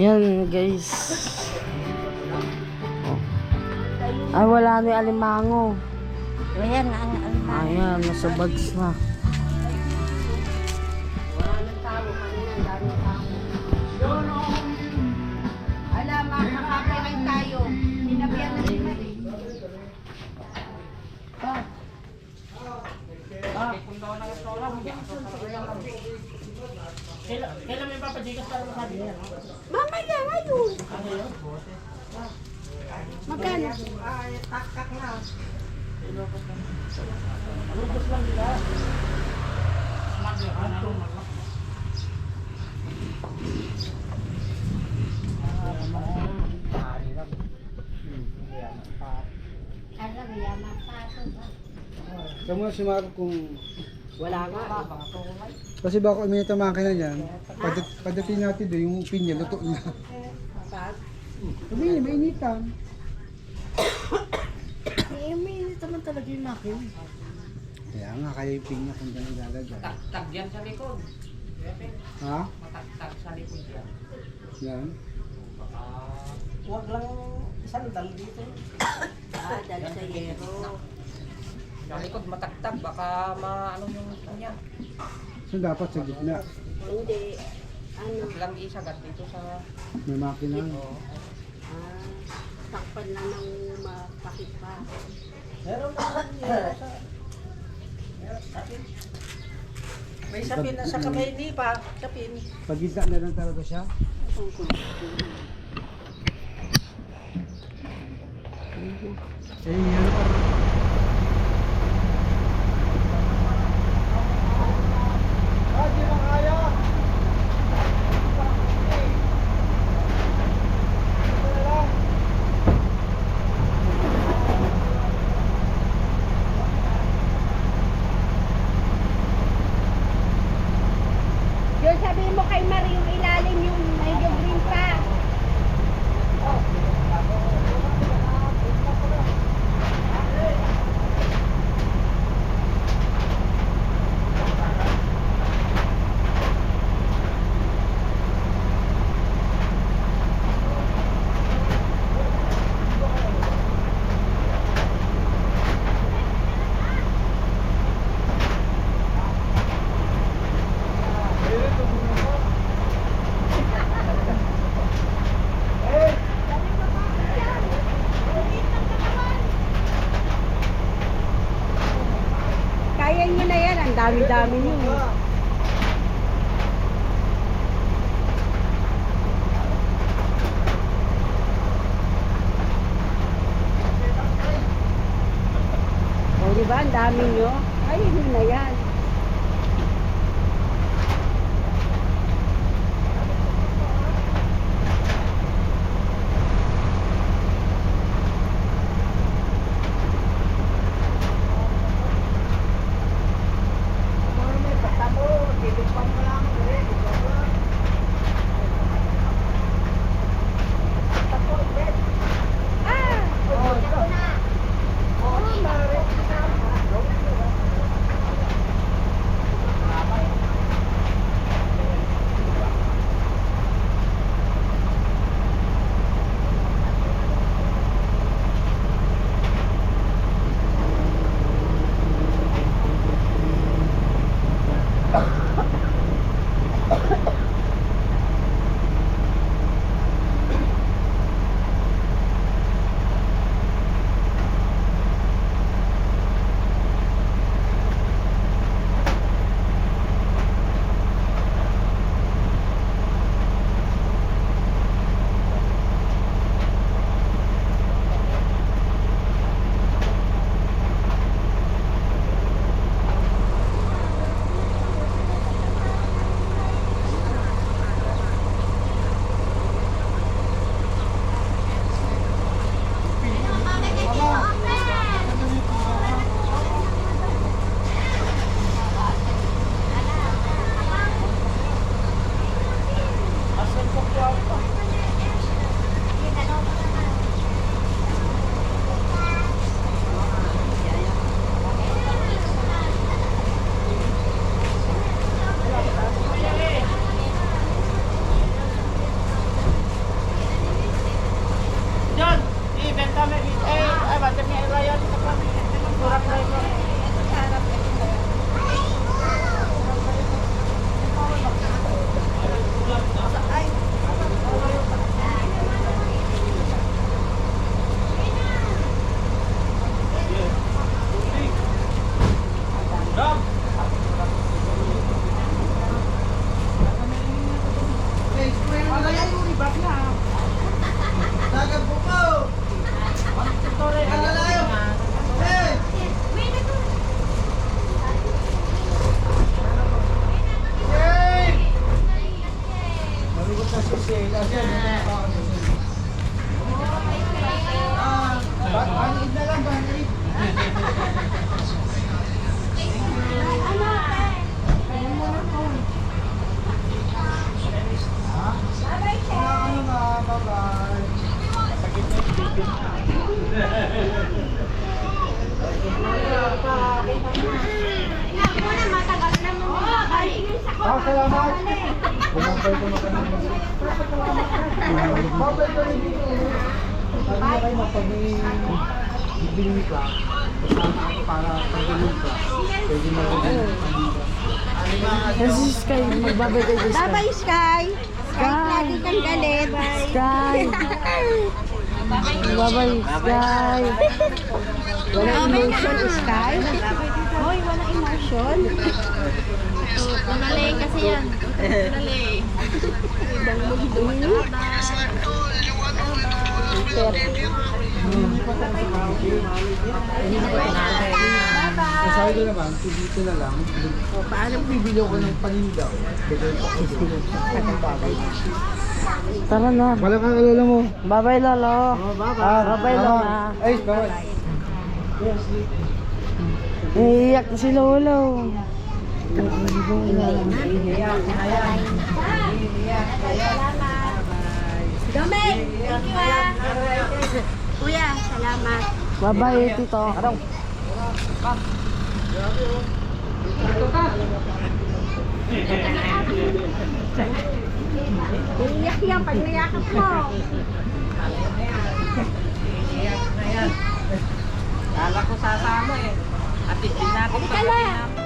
Yan guys. Ay wala na yung alimango. Ayan ang alimango. Ayan, nasa bags na. Wala ng tao, kanina ang daming tao. Alam, makakapay tayo. Ninabihan na sila eh. Kailan may papajigas para masabi niya? Mamaya ngayon. Magkano? Takak na. Lubos lang nila. Alam, yaman pasok ba? Kamu si Marco kung Wala nga. kasi baka may tamakin na yan. Pagdating natin doon yung pinya luto na. Sabi niya, mainitan. Eh, may naman talaga yung nakin. Kaya nga kaya yung pinya kung dyan ilalagay. Tag yan sa likod. Ha? Matagtag sa likod yan. Yan. Huwag lang sandal dito. Dahil sa yero. Sa likod matagtag, baka maano yung kanya. So dapat sa gitna. Hindi. Ano? Lang isagat dito sa... May makina. Takpan lang ng mapakit pa. Meron naman yero sa... May sapin na sa kamay ni pa. Sapin. Pag gitna na lang talaga siya. Eh, yan pa. Yun, sabihin mo kay Marie yung ilalim yung medyo green pa. Kaya nyo na yan, ang dami-dami nyo. O diba, ang dami nyo? Kaya nyo na yan. Salamat! Bumabay ko makanang babay ko rin dito. Sabi na kayo na pag may bibili ka, kasama ako para pag-inom ka. Pwede na rin. Kasi Sky, magbabay kayo Sky. Bye-bye, Sky. Kahit lagi kang galit. Sky. Bye-bye, Sky. Walang emotion, Sky. Hoy, walang emotion. Tunalay kasi yan. Tunalay. Ibang mundo. Sabi ko naman, dito na lang. Paano bibili ako ng paninda? Tara na. Wala kang alala mo. Bye-bye, Lolo. Bye-bye, Lola. Ay, bawal. Iiyak na si Lolo. Domeng, thank you ah. Kuya, salamat. Bye-bye, Tito. Iiyak yan pag niyakap mo. Kala ko sasama eh. At hindi na ako Halika na.